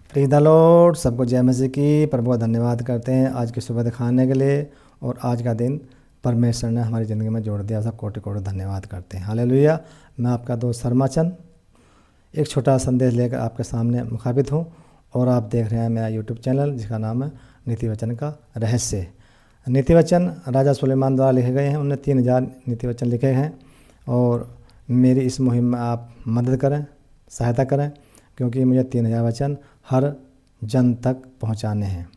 Praise the Lord. सबको जय मसीह की। प्रभु का धन्यवाद करते हैं आज की सुबह दिखाने के लिए, और आज का दिन परमेश्वर ने हमारी ज़िंदगी में जोड़ दिया। सब कोटि कोटि धन्यवाद करते हैं। हालेलुया। मैं आपका दोस्त शर्माचंद एक छोटा संदेश लेकर आपके सामने मुखातिब हूँ, और आप देख रहे हैं मेरा यूट्यूब चैनल जिसका नाम है नीति वचन का रहस्य। नीति वचन राजा सुलेमान द्वारा लिखे गए हैं। उन्होंने 3000 नीति वचन लिखे हैं, और मेरी इस मुहिम में आप मदद करें, सहायता करें, क्योंकि मुझे 3000 वचन हर जन तक पहुंचाने हैं।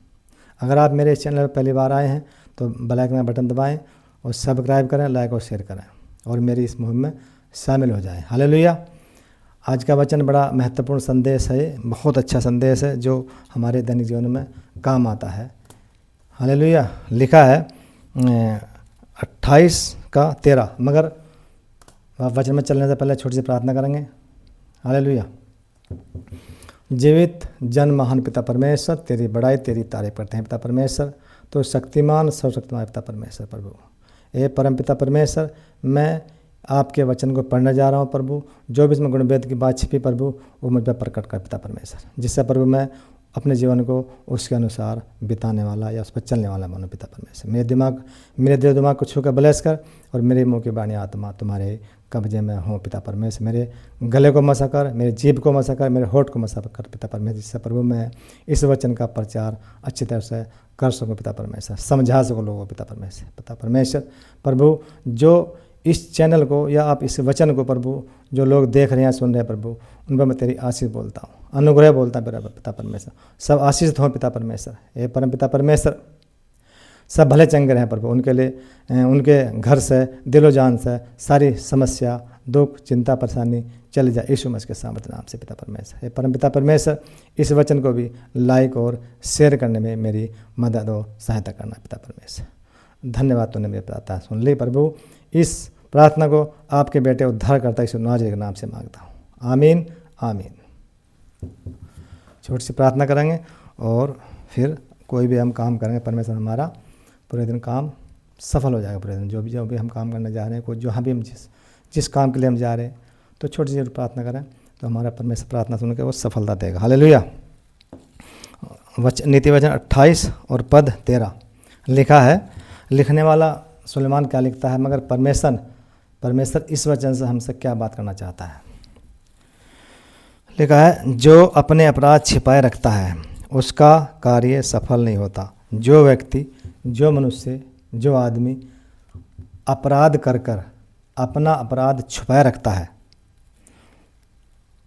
अगर आप मेरे इस चैनल पर पहली बार आए हैं तो बेल आइकन का बटन दबाएं और सब्सक्राइब करें, लाइक और शेयर करें, और मेरी इस मुहिम में शामिल हो जाएं। हालेलुया। आज का वचन बड़ा महत्वपूर्ण संदेश है, बहुत अच्छा संदेश है जो हमारे दैनिक जीवन में काम आता है। हालेलुया। लिखा है 28:13। मगर वचन में चलने से पहले छोटी सी प्रार्थना करेंगे। हालेलुया। जीवित जन महान पिता परमेश्वर, तेरी बड़ाई तेरी तारीफ करते हैं पिता परमेश्वर। तो शक्तिमान सर्वशक्तिमान पिता परमेश्वर प्रभु, ये परम पिता परमेश्वर, मैं आपके वचन को पढ़ने जा रहा हूँ प्रभु। जो भी इसमें गुणवेद की बात छिपी प्रभु, वो मुझ पर प्रकट कर पिता परमेश्वर, जिससे प्रभु मैं अपने जीवन को उसके अनुसार बिताने वाला या उस पर चलने वाला मानो पिता परमेश्वर। मेरे दिल दिमाग को छू कर ब्लेस कर, और मेरे मुँह की वाणी आत्मा तुम्हारे कब्जे में हो पिता परमेश्वर। मेरे गले को मसा कर, मेरे जीभ को मसा कर, मेरे होठ को मसा कर पिता परमेश्वर, जिससे प्रभु मैं इस वचन का प्रचार अच्छी तरह से कर सकूँ पिता परमेश्वर, समझा सकूँ लोगों को पिता परमेश्वर। पिता परमेश्वर प्रभु, जो इस चैनल को या आप इस वचन को प्रभु जो लोग देख रहे हैं, सुन रहे हैं प्रभु, उन पर मैं तेरी आशीष बोलता हूँ, अनुग्रह बोलता हूँ पिता परमेश्वर। सब आशीषित हों पिता परमेश्वर। हे परम पिता परमेश्वर, सब भले चंगे रहें प्रभु। उनके लिए उनके घर से, दिलो जान से सारी समस्या, दुख, चिंता, परेशानी चल जाए यीशु मसीह के सामर्थ्य नाम से पिता परमेश्वर। हे परम पिता परमेश्वर, इस वचन को भी लाइक और शेयर करने में मेरी मदद और सहायता करना पिता परमेश्वर। धन्यवाद, तूने मेरी प्रार्थना सुन ली प्रभु। इस प्रार्थना को आपके बेटे उद्धार करता यीशु नाज़रेती के नाम से मांगता हूँ, आमीन आमीन। छोटी सी प्रार्थना करेंगे और फिर कोई भी हम काम करेंगे। परमेश्वर हमारा पूरे दिन काम सफल हो जाएगा। पूरे दिन जो भी हम काम करने जा रहे हैं, कोई जहाँ भी हम जिस काम के लिए हम जा रहे हैं, तो छोटी सी प्रार्थना करें तो हमारा परमेश्वर प्रार्थना सुन के वो सफलता देगा। हालेलुया। नीति वचन 28 और पद 13 लिखा है। लिखने वाला सुलेमान क्या लिखता है, मगर परमेश्वर इस वचन से हमसे क्या बात करना चाहता है। लिखा है, जो अपने अपराध छिपाए रखता है उसका कार्य सफल नहीं होता। जो व्यक्ति, जो मनुष्य, जो आदमी अपराध कर कर अपना अपराध छुपाए रखता है,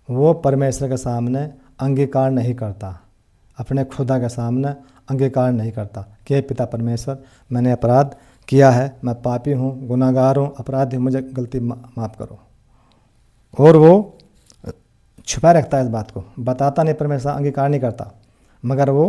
वो परमेश्वर के सामने अंगीकार नहीं करता, अपने खुदा के सामने अंगीकार नहीं करता कि हे पिता परमेश्वर, मैंने अपराध किया है, मैं पापी हूँ, गुनाहगार हूँ, अपराधी, मुझे गलती माफ़ करो। और वो छुपा रखता है इस बात को, बताता नहीं, परमेश्वर अंगीकार नहीं करता, मगर वो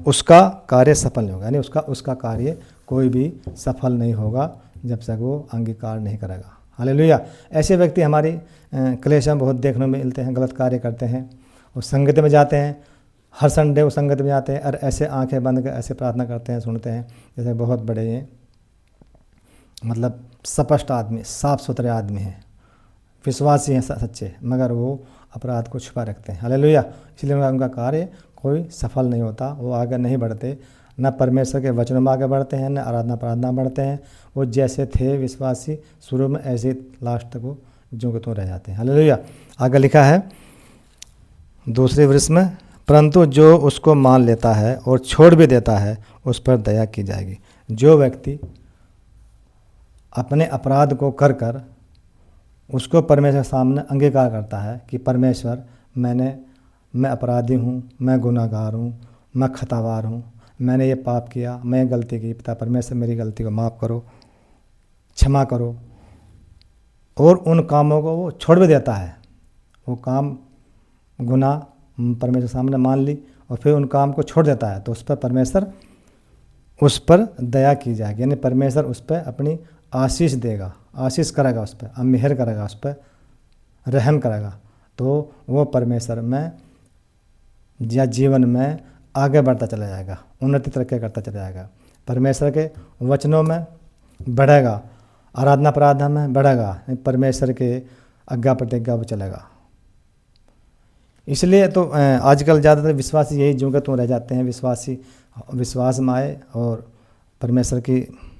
उसका कार्य सफल नहीं होगा। यानी उसका कार्य कोई भी सफल नहीं होगा जब तक वो अंगीकार नहीं करेगा। हालेलुया। ऐसे व्यक्ति हमारी क्लेश में बहुत देखने में मिलते हैं, गलत कार्य करते हैं, और संगत में जाते हैं, हर संडे वो संगत में जाते हैं, और ऐसे आंखें बंद कर ऐसे प्रार्थना करते हैं, सुनते हैं जैसे बहुत बड़े हैं, मतलब स्पष्ट आदमी, साफ सुथरे आदमी हैं, विश्वासी हैं सच्चे, मगर वो अपराध को छुपा रखते हैं। हालेलुया। इसलिए उनका कार्य कोई सफल नहीं होता, वो आगे नहीं बढ़ते, न परमेश्वर के वचनों में आगे बढ़ते हैं, न आराधना प्रार्थना बढ़ते हैं। वो जैसे थे विश्वासी शुरू में, ऐसे लास्ट तक वो जो कि तो रह जाते हैं। हालेलुया। आगे लिखा है दूसरे वर्ष में, परंतु जो उसको मान लेता है और छोड़ भी देता है उस पर दया की जाएगी। जो व्यक्ति अपने अपराध को कर कर उसको परमेश्वर के सामने अंगीकार करता है कि परमेश्वर, मैं अपराधी हूँ, मैं गुनाहगार हूँ, मैं खतावार हूँ, मैंने ये पाप किया, मैं गलती की, पिता परमेश्वर मेरी गलती को माफ़ करो, क्षमा करो, और उन कामों को वो छोड़ भी देता है। वो काम गुनाह परमेश्वर के सामने मान ली और फिर उन काम को छोड़ देता है, तो उस पर परमेश्वर उस पर दया की जाएगी। यानी परमेश्वर उस पर अपनी आशीष देगा, आशीष करेगा, उस पर मेहर करेगा, उस पर रहम करेगा। तो वो परमेश्वर में या जीवन में आगे बढ़ता चला जाएगा, उन्नति तरक्की करता चला जाएगा, परमेश्वर के वचनों में बढ़ेगा, आराधना प्रार्थना में बढ़ेगा, परमेश्वर के आज्ञा प्रतिज्ञा पर चलेगा। इसलिए तो आजकल ज़्यादातर विश्वासी यही जो कि तुम रह जाते हैं, विश्वास में आए और परमेश्वर की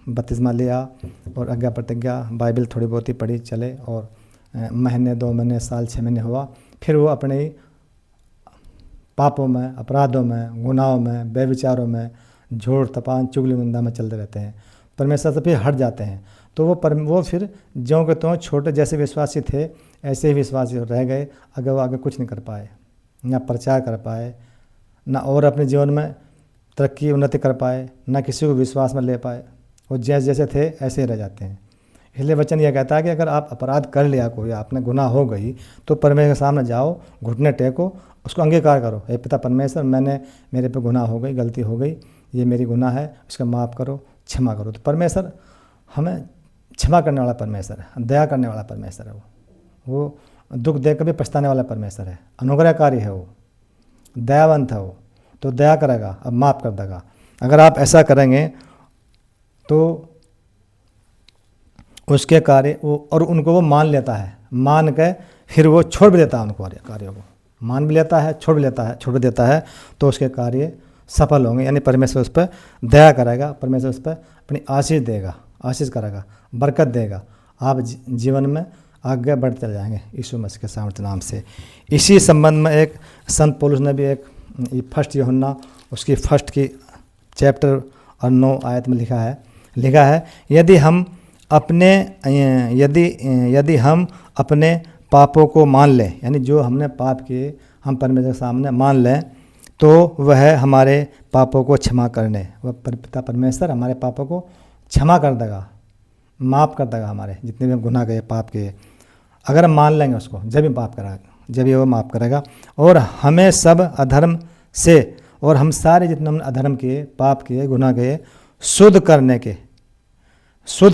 बपतिस्मा लिया और आज्ञा प्रतिज्ञा बाइबल थोड़ी बहुत ही पढ़ी चले, और महीने 2 महीने साल 6 महीने हुआ, फिर वो अपने ही पापों में, अपराधों में, गुनाहों में, बेविचारों में, झूठ तपान चुगली निंदा में चलते रहते हैं, परमेश्वर से फिर हट जाते हैं। तो वो फिर ज्यों के त्यों छोटे जैसे विश्वासी थे ऐसे ही विश्वासी रह गए। अगर वो आगे कुछ नहीं कर पाए, ना प्रचार कर पाए, ना और अपने जीवन में तरक्की उन्नति कर पाए, ना किसी को विश्वास में ले पाए। वो जैसे जैसे थे ऐसे ही रह जाते हैं। इसलिए वचन यह कहता है कि अगर आप अपराध कर लिया, कोई आपने गुनाह हो गई, तो परमेश्वर के सामने जाओ, घुटने टेको, उसको अंगीकार करो, हे पिता परमेश्वर, मेरे पे गुनाह हो गई, गलती हो गई, ये मेरी गुनाह है, उसका माफ़ करो, क्षमा करो। तो परमेश्वर हमें क्षमा करने वाला परमेश्वर है, दया करने वाला परमेश्वर है। वो दुख देकर भी पछताने वाला परमेश्वर है, अनुग्रहकारी है, वो दयावंत है। वो तो दया करेगा, अब माफ़ कर देगा। अगर आप ऐसा करेंगे तो उसके कार्य और उनको वो मान लेता है, मान के फिर वो छोड़ भी देता है, उनको कार्यों को मान भी लेता है, छोड़ भी देता है, तो उसके कार्य सफल होंगे। यानी परमेश्वर उस पर दया करेगा, परमेश्वर उस पर अपनी आशीष देगा, आशीष करेगा, बरकत देगा। आप जीवन में आगे बढ़ते चले जाएंगे यीशु मसीह के सामर्थ्य नाम से। इसी संबंध में एक संत पौलुस ने भी एक 1 यूहन्ना उसकी 1 की चैप्टर और 9 आयत में लिखा है यदि हम अपने पापों को मान लें, यानी जो हमने पाप किए हम परमेश्वर के सामने मान लें, तो वह हमारे पापों को क्षमा करने, वह पिता परमेश्वर हमारे पापों को क्षमा कर देगा, माफ़ कर देगा हमारे जितने भी हम गुनाह किए, पाप किए। अगर हम मान लेंगे उसको, जब ही वो माफ़ करेगा, और हमें सब अधर्म से, और हम सारे जितने हमने अधर्म किए, पाप किए, गुनाह किए, शुद्ध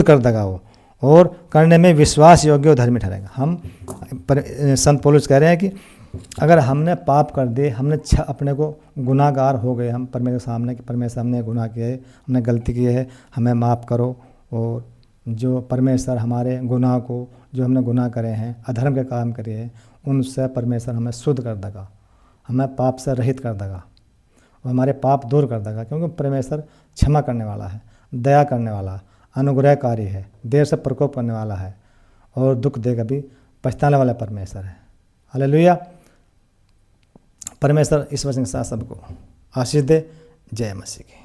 कर देगा वो, और करने में विश्वास योग्य और धर्मी ठहरेगा। संत पौलुस कह रहे हैं कि अगर हमने पाप कर दिए, हमने अपने को गुनाहगार हो गए, हम परमेश्वर सामने कि परमेश्वर हमने गुनाह किए, हमने गलती की है, हमें माफ़ करो, और जो परमेश्वर हमारे गुनाह को, जो हमने गुनाह करे हैं, अधर्म के काम करे हैं, उनसे परमेश्वर हमें शुद्ध कर देगा, हमें पाप से रहित कर देगा, वो हमारे पाप दूर कर देगा। क्योंकि परमेश्वर क्षमा करने वाला है, दया करने वाला, अनुग्रहकारी है, देर से प्रकोप करने वाला है, और दुख देकर भी पछताने वाला परमेश्वर है। हालेलुया। परमेश्वर इस वचन के साथ सबको आशीष दे। जय मसीह की।